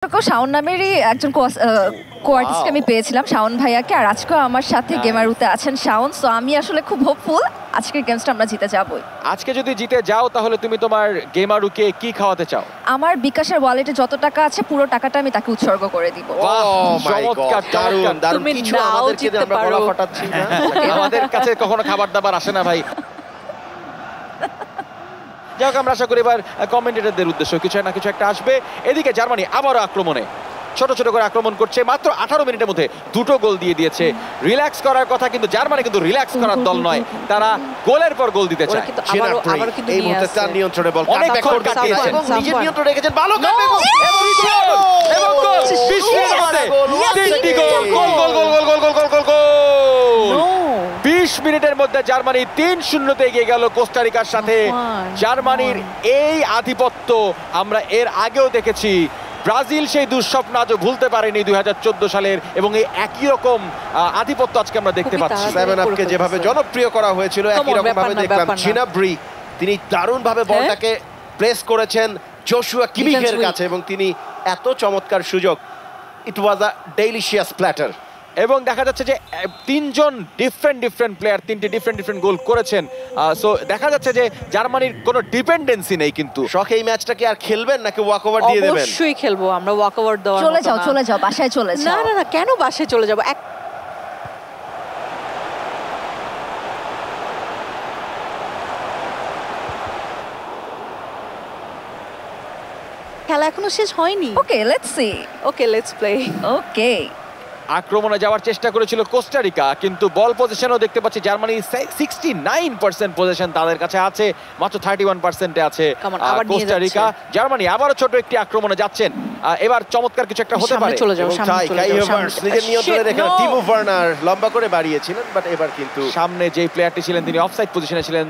শাওন নামেরই একজন কো-আর্টিস্টকে আমি পেয়েছিলাম, শাওন ভাইয়াকে। আর আজকেও আমার সাথে গেমারুতে আছেন শাওন। সো আমি আসলে খুব হোপফুল আজকের গেমসটা আমরা জিতে যাবই। আজকে যদি জিতে যাও তাহলে তুমি তোমার গেমারুকে কি খাওয়াতে চাও? আমার বিকাশের ওয়ালেটে যত টাকা আছে পুরো টাকাটা আমি তাকে উৎসর্গ করে দিব। চমৎকার, দারুণ দারুণ। কিছু আমাদেরকে দিয়ে আমরা গলা ফাটাচ্ছি না, আমাদের কাছে কখনো খাবার দাবার আসে না ভাই। যাক, আমরা আশা করি এবার কমেন্টেটরদের উদ্দেশ্য কিছু না কিছু একটা আসবে। এদিকে জার্মানি আবারও আক্রমণে ছোট ছোট করে আক্রমণ করছে। মাত্র 18 মিনিটের মধ্যে দুটো গোল দিয়ে দিয়েছে। রিল্যাক্স করার কথা, কিন্তু জার্মানি কিন্তু রিল্যাক্স করার দল নয়, তারা গোলের পর গোল দিতে চায়। এই মুহূর্তে তার নিয়ন্ত্রণে বল অনেকক্ষণ কাটিয়েছেন, নিজের নিয়ন্ত্রণে রেখেছেন। ভালো এবং গোল! 20 মিনিটের মধ্যে তিনটি গোল! গোল গোল গোল গোল গোল গোল গোল গোল গোল! 20 মিনিটের মধ্যে জার্মানি 3-0 এগিয়ে গেল কোস্টারিকার সাথে। জার্মানির এই আধিপত্য আমরা এর আগেও দেখেছি। ব্রাজিল সেই দুঃস্বপ্ন আজও ভুলতে পারেনি 2014 সালের, এবং এই একই রকম আধিপত্য আজকে আমরা দেখতে পাচ্ছি। সেভেন আপকে যেভাবে জনপ্রিয় করা হয়েছিল একই রকম ভাবে দেখলাম জিনাব্রি, তিনি দারুণ ভাবে বলটাকে প্রেস করেছেন জোশুয়া কিমিখের কাছে, এবং তিনি এত চমৎকার সুযোগ। ইট ওয়াজ আ ডেলিশিয়াস প্ল্যাটার। এবং দেখা যাচ্ছে যে তিনজন ডিফারেন্ট প্লেয়ার তিনটি ডিফারেন্ট গোল করেছেন। সো দেখা যাচ্ছে যে জার্মানির কোনো ডিপেন্ডেন্সি নেই। কিন্তু শখ এই ম্যাচটা কি আর খেলবেন নাকি ওয়াক ওভার দিয়ে দেবেন? অবশ্যই খেলবো আমরা, ওয়াক ওভার দেওয়ার চলে যাও চলে যাও, বাসায় চলে যাও। না না না, কেন বাসায় চলে যাব? খেলা এখনো শেষ হয়নি। Okay, let's see. Okay, let's play. Okay, আক্রমণে যাওয়ার চেষ্টা করেছিল কোস্টারিকা, কিন্তু বল পজিশনও দেখতে পাচ্ছি জার্মানি 69% পজিশন তাদের কাছে আছে, মাত্র 31%-এ আছে কোস্টারিকা। জার্মানি আবারও ছোট একটি আক্রমণে যাচ্ছেন। এবার চমৎকার কিছু একটা হতে পারে। চলে যাও, সামনে চলে যাও। নিজের নিয়ন্ত্রণে রেখে টিমো ভার্নার লম্বা করে বাড়িয়েছিলেন, বাট এবার কিন্তু সামনে যেই প্লেয়ারটি ছিলেন তিনি অফসাইড পজিশনে ছিলেন।